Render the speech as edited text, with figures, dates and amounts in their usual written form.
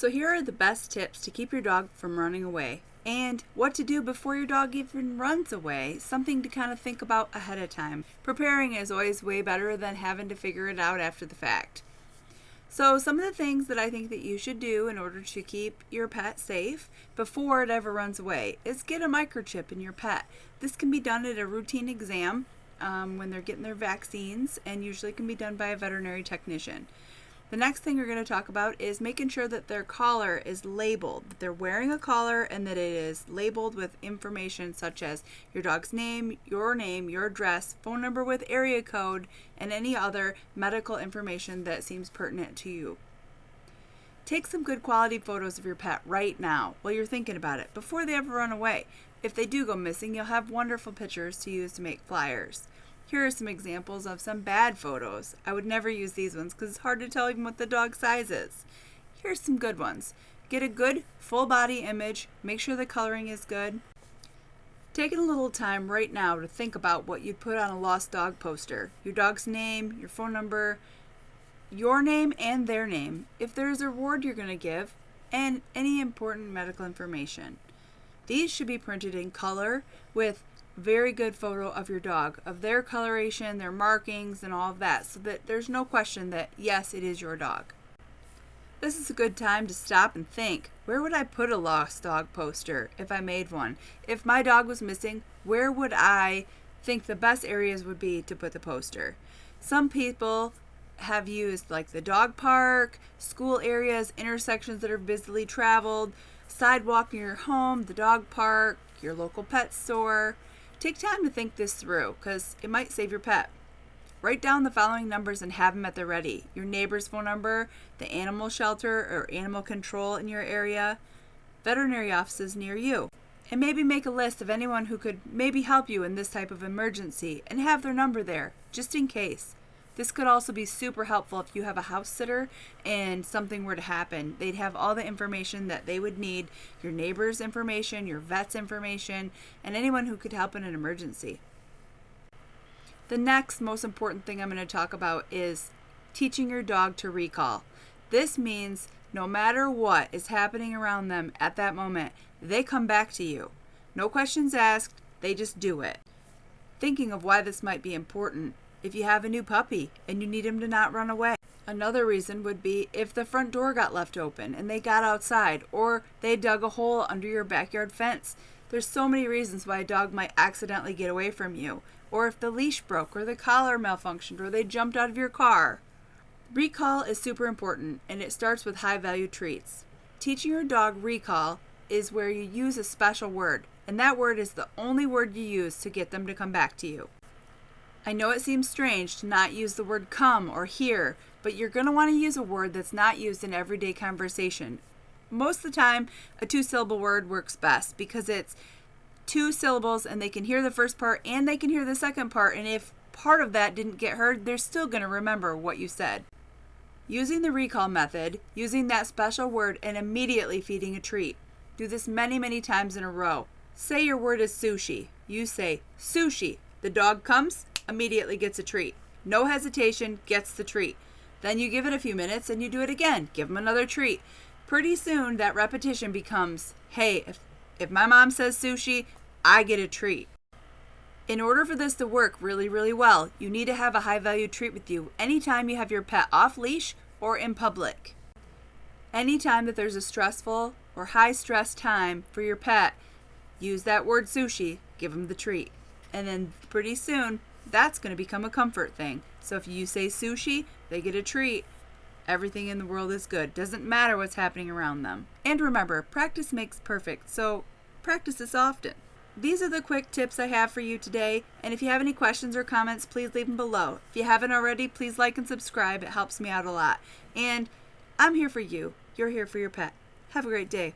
So here are the best tips to keep your dog from running away, and what to do before your dog even runs away, something to kind of think about ahead of time. Preparing is always way better than having to figure it out after the fact. So some of the things that I think that you should do in order to keep your pet safe before it ever runs away is get a microchip in your pet. This can be done at a routine exam when they're getting their vaccines, and usually can be done by a veterinary technician. The next thing we're going to talk about is making sure that their collar is labeled, that they're wearing a collar and that it is labeled with information such as your dog's name, your address, phone number with area code, and any other medical information that seems pertinent to you. Take some good quality photos of your pet right now while you're thinking about it, before they ever run away. If they do go missing, you'll have wonderful pictures to use to make flyers. Here are some examples of some bad photos. I would never use these ones because it's hard to tell even what the dog's size is. Here's some good ones. Get a good full body image. Make sure the coloring is good. Take a little time right now to think about what you'd put on a lost dog poster. Your dog's name, your phone number, your name and their name, if there's a reward you're going to give, and any important medical information. These should be printed in color with very good photo of your dog, of their coloration, their markings, and all of that, so that there's no question that, yes, it is your dog. This is a good time to stop and think, where would I put a lost dog poster if I made one? If my dog was missing, where would I think the best areas would be to put the poster? Some people have used like the dog park, school areas, intersections that are busily traveled, sidewalk near your home, the dog park, your local pet store. Take time to think this through because it might save your pet. Write down the following numbers and have them at the ready. Your neighbor's phone number, the animal shelter or animal control in your area, veterinary offices near you. And maybe make a list of anyone who could maybe help you in this type of emergency and have their number there, just in case. This could also be super helpful if you have a house sitter and something were to happen. They'd have all the information that they would need, your neighbor's information, your vet's information, and anyone who could help in an emergency. The next most important thing I'm going to talk about is teaching your dog to recall. This means no matter what is happening around them at that moment, they come back to you. No questions asked, they just do it. Thinking of why this might be important: if you have a new puppy and you need him to not run away. Another reason would be if the front door got left open and they got outside, or they dug a hole under your backyard fence. There's so many reasons why a dog might accidentally get away from you, or if the leash broke, or the collar malfunctioned, or they jumped out of your car. Recall is super important, and it starts with high-value treats. Teaching your dog recall is where you use a special word, and that word is the only word you use to get them to come back to you. I know it seems strange to not use the word come or here, but you're going to want to use a word that's not used in everyday conversation. Most of the time, a 2-syllable word works best because it's 2 syllables and they can hear the first part and they can hear the second part, and if part of that didn't get heard, they're still going to remember what you said. Using the recall method, using that special word, and immediately feeding a treat. Do this many, many times in a row. Say your word is sushi. You say sushi. The dog comes, immediately gets a treat. No hesitation, gets the treat. Then you give it a few minutes and you do it again. Give them another treat. Pretty soon that repetition becomes, hey, if my mom says sushi, I get a treat. In order for this to work really, really well, you need to have a high-value treat with you anytime you have your pet off leash or in public. Anytime that there's a stressful or high-stress time for your pet, use that word sushi, give them the treat. And then pretty soon, that's going to become a comfort thing. So if you say sushi, they get a treat. Everything in the world is good. Doesn't matter what's happening around them. And remember, practice makes perfect, so practice this often. These are the quick tips I have for you today, and if you have any questions or comments, please leave them below. If you haven't already, please like and subscribe. It helps me out a lot. And I'm here for you. You're here for your pet. Have a great day.